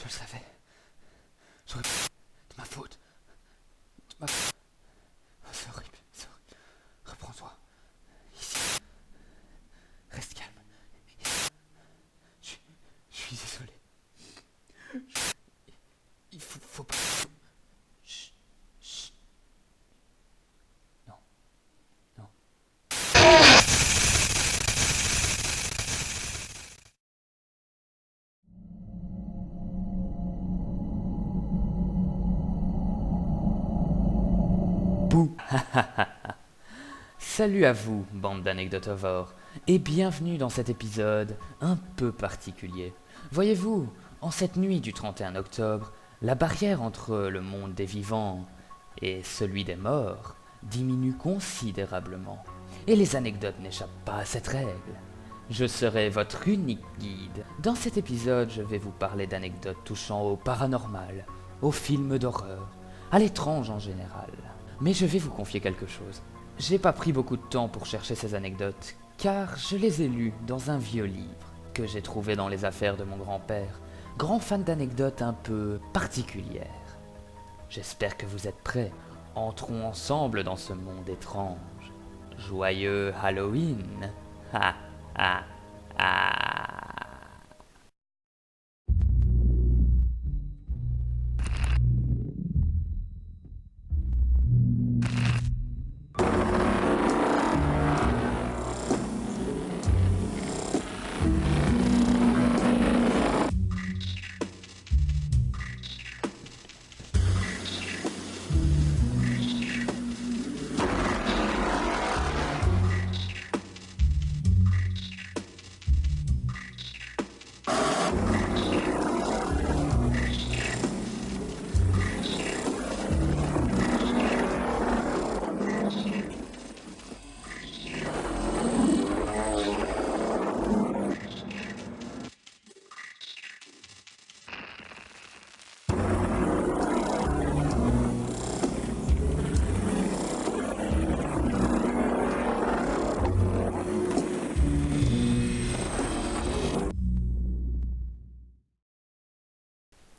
Je le savais. J'aurais pu... De ma faute. De ma faute. Oh, c'est horrible, c'est horrible. Reprends-toi. Ici. Reste calme. Ici. Je, je suis désolé. Il faut pas... Chut. Chut. Non. Non. Bouh. Salut à vous, bande d'anecdotovores, et bienvenue dans cet épisode un peu particulier. Voyez-vous, en cette nuit du 31 octobre, la barrière entre le monde des vivants et celui des morts diminue considérablement, et les anecdotes n'échappent pas à cette règle. Je serai votre unique guide. Dans cet épisode, je vais vous parler d'anecdotes touchant au paranormal, aux films d'horreur, à l'étrange en général. Mais je vais vous confier quelque chose. J'ai pas pris beaucoup de temps pour chercher ces anecdotes, car je les ai lues dans un vieux livre que j'ai trouvé dans les affaires de mon grand-père, grand fan d'anecdotes un peu particulières. J'espère que vous êtes prêts. Entrons ensemble dans ce monde étrange. Joyeux Halloween. Ha ha ha.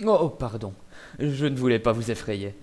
Oh, pardon, je ne voulais pas vous effrayer.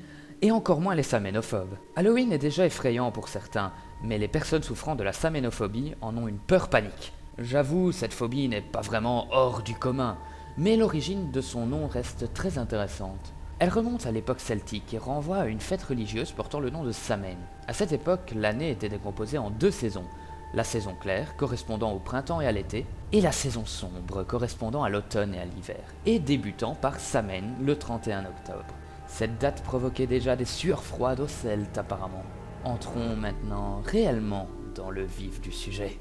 Et encore moins les saménophobes. Halloween est déjà effrayant pour certains, mais les personnes souffrant de la saménophobie en ont une peur panique. J'avoue, cette phobie n'est pas vraiment hors du commun, mais l'origine de son nom reste très intéressante. Elle remonte à l'époque celtique et renvoie à une fête religieuse portant le nom de Samhain. À cette époque, l'année était décomposée en deux saisons. La saison claire, correspondant au printemps et à l'été, et la saison sombre, correspondant à l'automne et à l'hiver, et débutant par Samhain, le 31 octobre. Cette date provoquait déjà des sueurs froides aux Celtes apparemment. Entrons maintenant réellement dans le vif du sujet.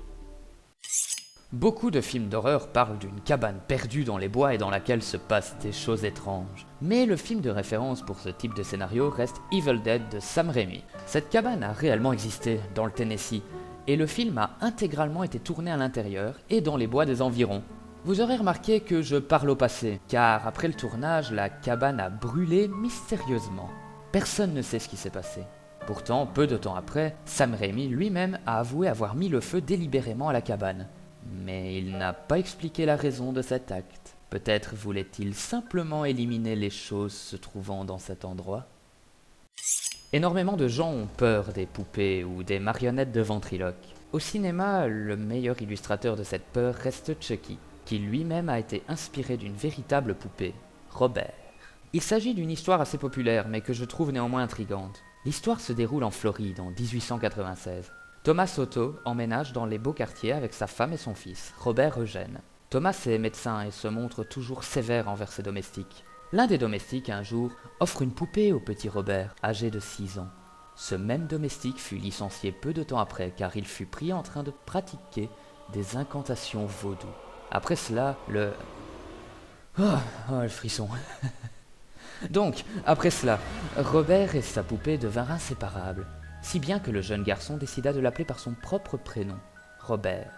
Beaucoup de films d'horreur parlent d'une cabane perdue dans les bois et dans laquelle se passent des choses étranges. Mais le film de référence pour ce type de scénario reste Evil Dead de Sam Raimi. Cette cabane a réellement existé dans le Tennessee, et le film a intégralement été tourné à l'intérieur et dans les bois des environs. Vous aurez remarqué que je parle au passé, car après le tournage, la cabane a brûlé mystérieusement. Personne ne sait ce qui s'est passé. Pourtant, peu de temps après, Sam Raimi lui-même a avoué avoir mis le feu délibérément à la cabane. Mais il n'a pas expliqué la raison de cet acte. Peut-être voulait-il simplement éliminer les choses se trouvant dans cet endroit ? Énormément de gens ont peur des poupées ou des marionnettes de ventriloque. Au cinéma, le meilleur illustrateur de cette peur reste Chucky, qui lui-même a été inspiré d'une véritable poupée, Robert. Il s'agit d'une histoire assez populaire, mais que je trouve néanmoins intrigante. L'histoire se déroule en Floride en 1896. Thomas Soto emménage dans les beaux quartiers avec sa femme et son fils, Robert Eugène. Thomas est médecin et se montre toujours sévère envers ses domestiques. L'un des domestiques, un jour, offre une poupée au petit Robert, âgé de 6 ans. Ce même domestique fut licencié peu de temps après, car il fut pris en train de pratiquer des incantations vaudou. Après cela, le frisson. Donc, après cela, Robert et sa poupée devinrent inséparables, si bien que le jeune garçon décida de l'appeler par son propre prénom, Robert.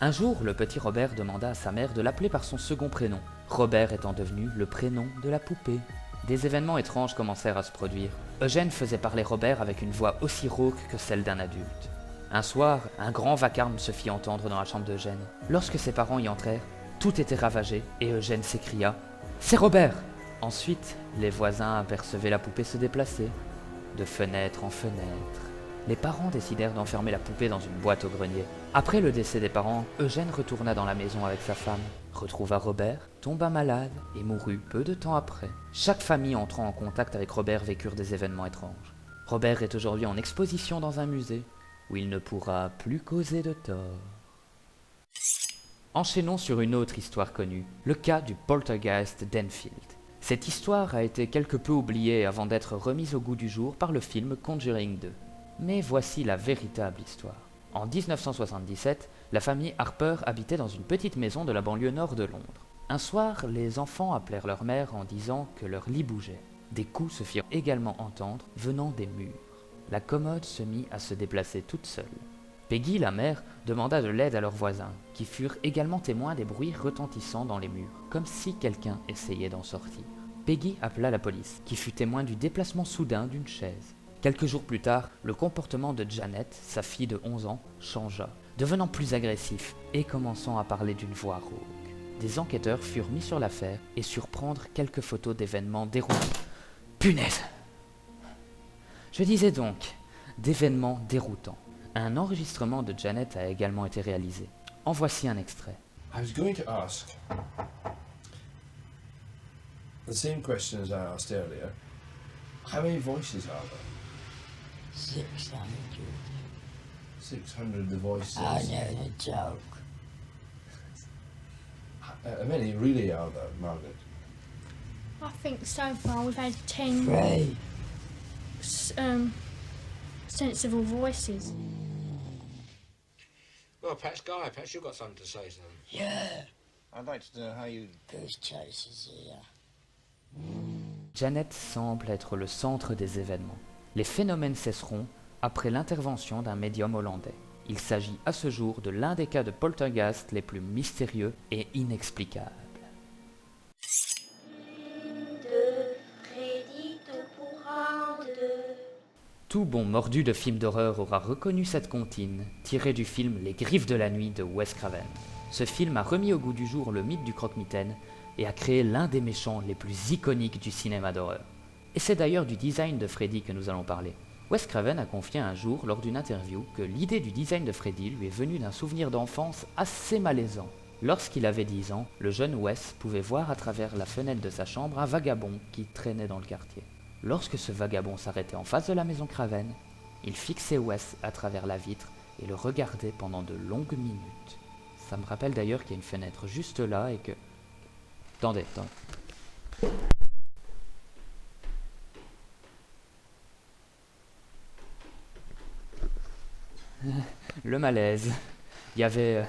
Un jour, le petit Robert demanda à sa mère de l'appeler par son second prénom, Robert étant devenu le prénom de la poupée. Des événements étranges commencèrent à se produire. Eugène faisait parler Robert avec une voix aussi rauque que celle d'un adulte. Un soir, un grand vacarme se fit entendre dans la chambre d'Eugène. Lorsque ses parents y entrèrent, tout était ravagé et Eugène s'écria « C'est Robert !» Ensuite, les voisins apercevaient la poupée se déplacer, de fenêtre en fenêtre. Les parents décidèrent d'enfermer la poupée dans une boîte au grenier. Après le décès des parents, Eugène retourna dans la maison avec sa femme, retrouva Robert, tomba malade et mourut peu de temps après. Chaque famille entrant en contact avec Robert vécurent des événements étranges. Robert est aujourd'hui en exposition dans un musée, où il ne pourra plus causer de tort. Enchaînons sur une autre histoire connue, le cas du poltergeist d'Enfield. Cette histoire a été quelque peu oubliée avant d'être remise au goût du jour par le film Conjuring 2. Mais voici la véritable histoire. En 1977, la famille Harper habitait dans une petite maison de la banlieue nord de Londres. Un soir, les enfants appelèrent leur mère en disant que leur lit bougeait. Des coups se firent également entendre venant des murs. La commode se mit à se déplacer toute seule. Peggy, la mère, demanda de l'aide à leurs voisins, qui furent également témoins des bruits retentissants dans les murs, comme si quelqu'un essayait d'en sortir. Peggy appela la police, qui fut témoin du déplacement soudain d'une chaise. Quelques jours plus tard, le comportement de Janet, sa fille de 11 ans, changea, devenant plus agressif et commençant à parler d'une voix rauque. Des enquêteurs furent mis sur l'affaire et surent prendre quelques photos d'événements déroulants. Punaise! Je disais donc, d'événements déroutants. Un enregistrement de Janet a également été réalisé. En voici un extrait. I was going to ask the same question as I asked earlier. How many voices are there? 600. 600 the voices. I know the joke. How many really are there, Margaret? I think so far we've had 10 Three. sensible voices. Well, perhaps Guy, perhaps you've got something to say to them. Yeah. I'd like to know how you... Goose chases here. Janet semble être le centre des événements. Les phénomènes cesseront après l'intervention d'un médium hollandais. Il s'agit à ce jour de l'un des cas de poltergeist les plus mystérieux et inexplicables. Tout bon mordu de film d'horreur aura reconnu cette comptine, tirée du film Les Griffes de la Nuit de Wes Craven. Ce film a remis au goût du jour le mythe du croque-mitaine et a créé l'un des méchants les plus iconiques du cinéma d'horreur. Et c'est d'ailleurs du design de Freddy que nous allons parler. Wes Craven a confié un jour, lors d'une interview, que l'idée du design de Freddy lui est venue d'un souvenir d'enfance assez malaisant. Lorsqu'il avait 10 ans, le jeune Wes pouvait voir à travers la fenêtre de sa chambre un vagabond qui traînait dans le quartier. Lorsque ce vagabond s'arrêtait en face de la maison Craven, il fixait Wes à travers la vitre et le regardait pendant de longues minutes. Ça me rappelle d'ailleurs qu'il y a une fenêtre juste là et que... Attendez. Le malaise. Il y avait...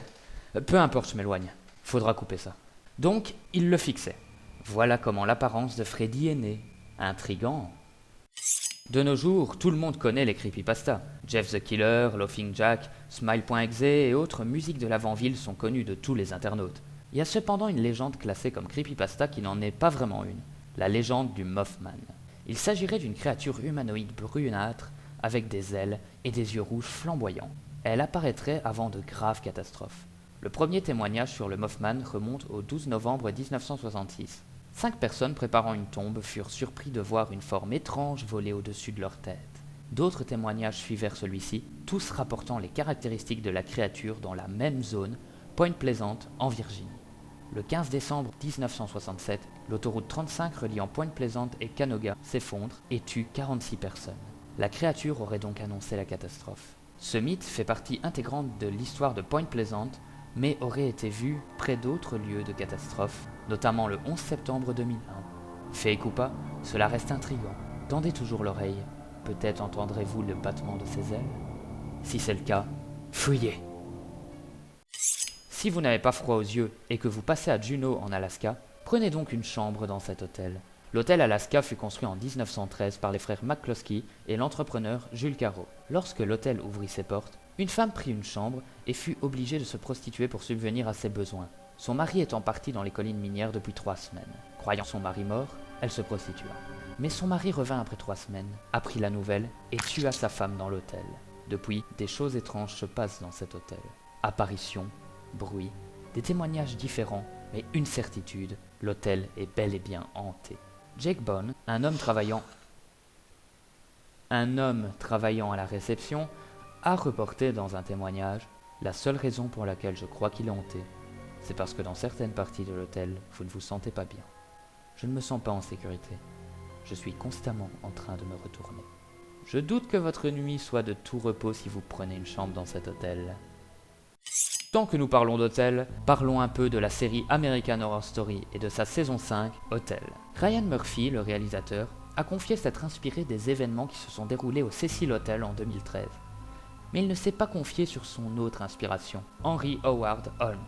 Peu importe, je m'éloigne. Faudra couper ça. Donc, il le fixait. Voilà comment l'apparence de Freddy est née. Intriguant. De nos jours, tout le monde connaît les creepypastas. Jeff the Killer, Laughing Jack, Smile.exe et autres musiques de l'avant-ville sont connues de tous les internautes. Il y a cependant une légende classée comme creepypasta qui n'en est pas vraiment une. La légende du Mothman. Il s'agirait d'une créature humanoïde brunâtre avec des ailes et des yeux rouges flamboyants. Elle apparaîtrait avant de graves catastrophes. Le premier témoignage sur le Mothman remonte au 12 novembre 1966. 5 personnes préparant une tombe furent surpris de voir une forme étrange voler au-dessus de leur tête. D'autres témoignages suivèrent celui-ci, tous rapportant les caractéristiques de la créature dans la même zone, Point Pleasant, en Virginie. Le 15 décembre 1967, l'autoroute 35 reliant Point Pleasant et Canoga s'effondre et tue 46 personnes. La créature aurait donc annoncé la catastrophe. Ce mythe fait partie intégrante de l'histoire de Point Pleasant, mais aurait été vu près d'autres lieux de catastrophe, notamment le 11 septembre 2001. Fake ou pas, cela reste intriguant. Tendez toujours l'oreille, peut-être entendrez-vous le battement de ses ailes. Si c'est le cas, fuyez. Si vous n'avez pas froid aux yeux et que vous passez à Juneau en Alaska, prenez donc une chambre dans cet hôtel. L'hôtel Alaska fut construit en 1913 par les frères McCloskey et l'entrepreneur Jules Caro. Lorsque l'hôtel ouvrit ses portes, une femme prit une chambre et fut obligée de se prostituer pour subvenir à ses besoins. Son mari étant parti dans les collines minières depuis 3 semaines. Croyant son mari mort, elle se prostitua. Mais son mari revint après 3 semaines, apprit la nouvelle et tua sa femme dans l'hôtel. Depuis, des choses étranges se passent dans cet hôtel. Apparitions, bruits, des témoignages différents, mais une certitude, l'hôtel est bel et bien hanté. Jake Bond, un homme travaillant à la réception, a reporté dans un témoignage « La seule raison pour laquelle je crois qu'il est hanté, c'est parce que dans certaines parties de l'hôtel, vous ne vous sentez pas bien. Je ne me sens pas en sécurité. Je suis constamment en train de me retourner. Je doute que votre nuit soit de tout repos si vous prenez une chambre dans cet hôtel. » Tant que nous parlons d'hôtel, parlons un peu de la série American Horror Story et de sa saison 5, Hotel. Ryan Murphy, le réalisateur, a confié s'être inspiré des événements qui se sont déroulés au Cecil Hotel en 2013. Mais il ne s'est pas confié sur son autre inspiration, Henry Howard Holmes,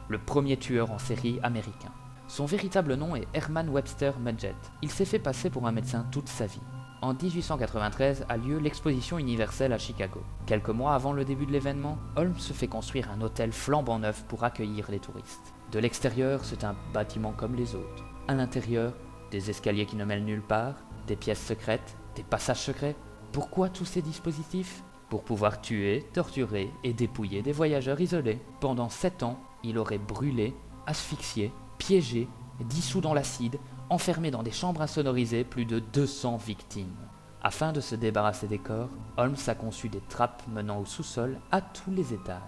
le premier tueur en série américain. Son véritable nom est Herman Webster Mudgett. Il s'est fait passer pour un médecin toute sa vie. En 1893 a lieu l'exposition universelle à Chicago. Quelques mois avant le début de l'événement, Holmes se fait construire un hôtel flambant neuf pour accueillir les touristes. De l'extérieur, c'est un bâtiment comme les autres. À l'intérieur, des escaliers qui ne mènent nulle part, des pièces secrètes, des passages secrets. Pourquoi tous ces dispositifs ? Pour pouvoir tuer, torturer et dépouiller des voyageurs isolés. Pendant 7 ans, il aurait brûlé, asphyxié, piégé, dissous dans l'acide, enfermé dans des chambres insonorisées plus de 200 victimes. Afin de se débarrasser des corps, Holmes a conçu des trappes menant au sous-sol à tous les étages.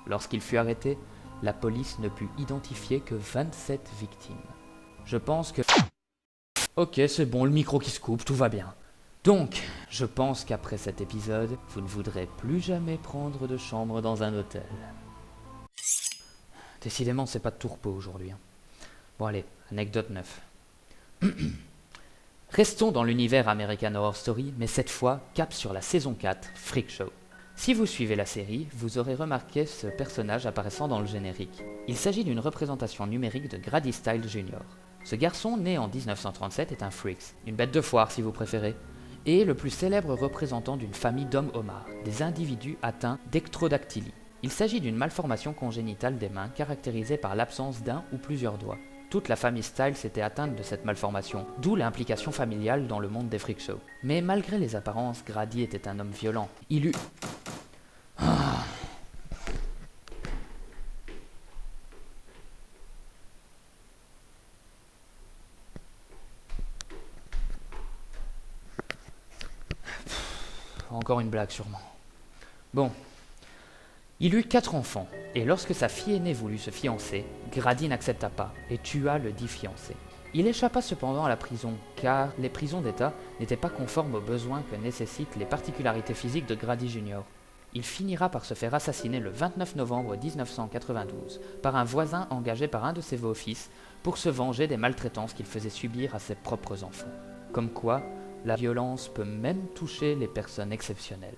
Lorsqu'il fut arrêté, la police ne put identifier que 27 victimes. Je pense que... Ok, c'est bon, le micro qui se coupe, tout va bien. Donc, je pense qu'après cet épisode, vous ne voudrez plus jamais prendre de chambre dans un hôtel. Décidément, c'est pas de tout repos aujourd'hui. Bon allez, anecdote 9. Restons dans l'univers American Horror Story, mais cette fois, cap sur la saison 4, Freak Show. Si vous suivez la série, vous aurez remarqué ce personnage apparaissant dans le générique. Il s'agit d'une représentation numérique de Grady Stiles Jr. Ce garçon, né en 1937, est un freak, une bête de foire si vous préférez, et le plus célèbre représentant d'une famille d'hommes homards, des individus atteints d'ectrodactylie. Il s'agit d'une malformation congénitale des mains caractérisée par l'absence d'un ou plusieurs doigts. Toute la famille Stiles était atteinte de cette malformation, d'où l'implication familiale dans le monde des freak shows. Mais malgré les apparences, Grady était un homme violent. Il eut... Encore une blague sûrement. Bon. Il eut 4 enfants, et lorsque sa fille aînée voulut se fiancer, Grady n'accepta pas et tua le dit fiancé. Il échappa cependant à la prison, car les prisons d'État n'étaient pas conformes aux besoins que nécessitent les particularités physiques de Grady Jr. Il finira par se faire assassiner le 29 novembre 1992 par un voisin engagé par un de ses beaux-fils pour se venger des maltraitances qu'il faisait subir à ses propres enfants. Comme quoi, la violence peut même toucher les personnes exceptionnelles.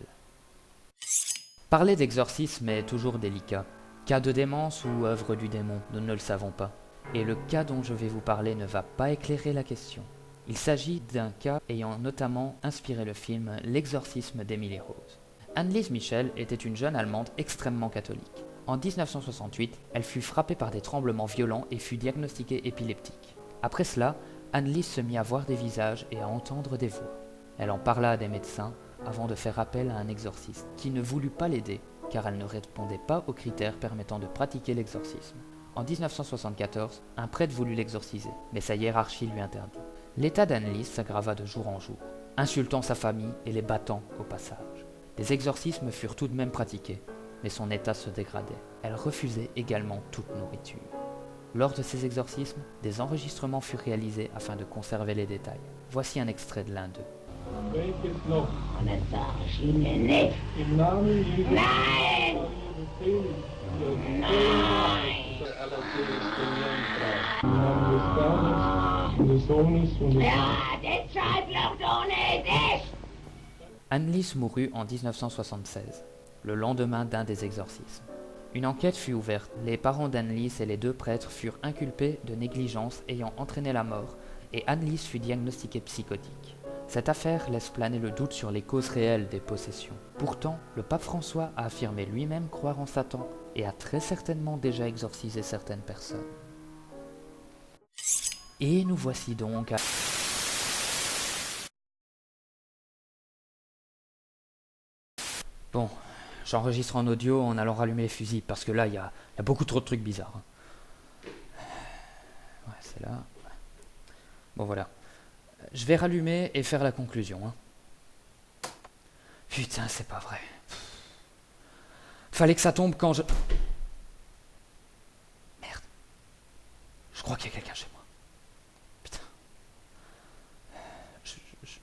Parler d'exorcisme est toujours délicat. Cas de démence ou œuvre du démon, nous ne le savons pas. Et le cas dont je vais vous parler ne va pas éclairer la question. Il s'agit d'un cas ayant notamment inspiré le film L'exorcisme d'Emily Rose. Anneliese Michel était une jeune Allemande extrêmement catholique. En 1968, elle fut frappée par des tremblements violents et fut diagnostiquée épileptique. Après cela, Anneliese se mit à voir des visages et à entendre des voix. Elle en parla à des médecins avant de faire appel à un exorciste, qui ne voulut pas l'aider, car elle ne répondait pas aux critères permettant de pratiquer l'exorcisme. En 1974, un prêtre voulut l'exorciser, mais sa hiérarchie lui interdit. L'état d'Anneliese s'aggrava de jour en jour, insultant sa famille et les battant au passage. Des exorcismes furent tout de même pratiqués, mais son état se dégradait. Elle refusait également toute nourriture. Lors de ces exorcismes, des enregistrements furent réalisés afin de conserver les détails. Voici un extrait de l'un d'eux. Und dann sag ich Ihnen nicht. Nein! Ja, deshalb noch ohne dich! Anneliese mourut en 1976, le lendemain d'un des exorcismes. Une enquête fut ouverte. Les parents d'Anneliese et les 2 prêtres furent inculpés de négligence ayant entraîné la mort, et Anneliese fut diagnostiquée psychotique. Cette affaire laisse planer le doute sur les causes réelles des possessions. Pourtant, le pape François a affirmé lui-même croire en Satan et a très certainement déjà exorcisé certaines personnes. Et nous voici donc à... Bon, j'enregistre en audio en allant rallumer les fusils, parce que là, il y a beaucoup trop de trucs bizarres. Ouais, c'est là. Bon, voilà. je vais rallumer et faire la conclusion. Hein. Putain, c'est pas vrai. Fallait que ça tombe quand je... Merde. Je crois qu'il y a quelqu'un chez moi. Putain.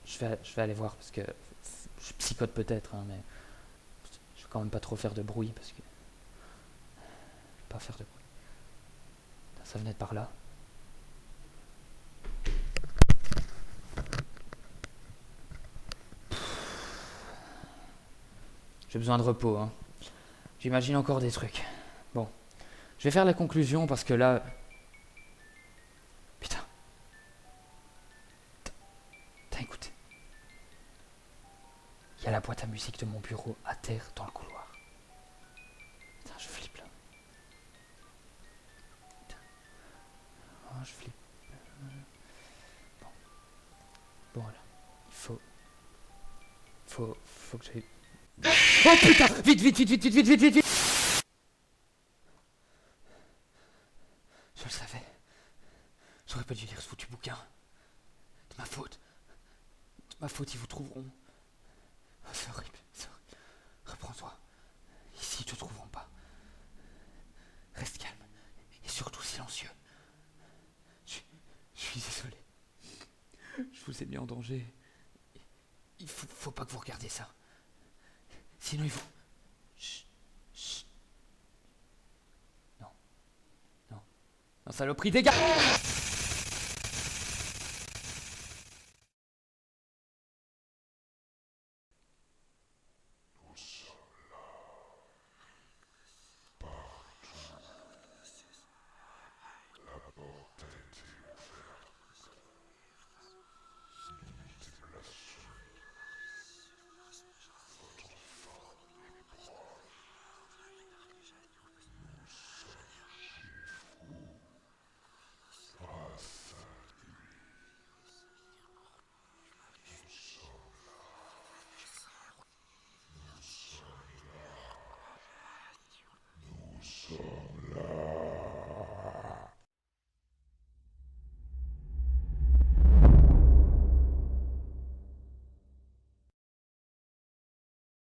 Je vais aller voir parce que... Je psychote peut-être, hein, mais... Je vais quand même pas trop faire de bruit parce que... Je vais pas faire de bruit. Putain, ça venait de par là. J'ai besoin de repos, hein. J'imagine encore des trucs. Bon. Je vais faire la conclusion parce que là... Putain. T'as écouté. Il y a la boîte à musique de mon bureau à terre dans le couloir. Putain, je flippe là. Putain. Oh, je flippe. Bon. Bon, voilà. Il faut que j'aille... Oh putain! Vite, vite, vite, vite, vite, vite, vite, vite, vite! Je le savais. J'aurais pas dû lire ce foutu bouquin. De ma faute. De ma faute, ils vous trouveront. Oh, c'est horrible, c'est horrible. Reprends-toi. Ici, ils te trouveront pas. Reste calme. Et surtout silencieux. Je suis désolé. Je vous ai mis en danger. Il faut pas que vous regardiez ça. Sinon ils vont... Chut, chut. Non. Non. Non, saloperie, dégage!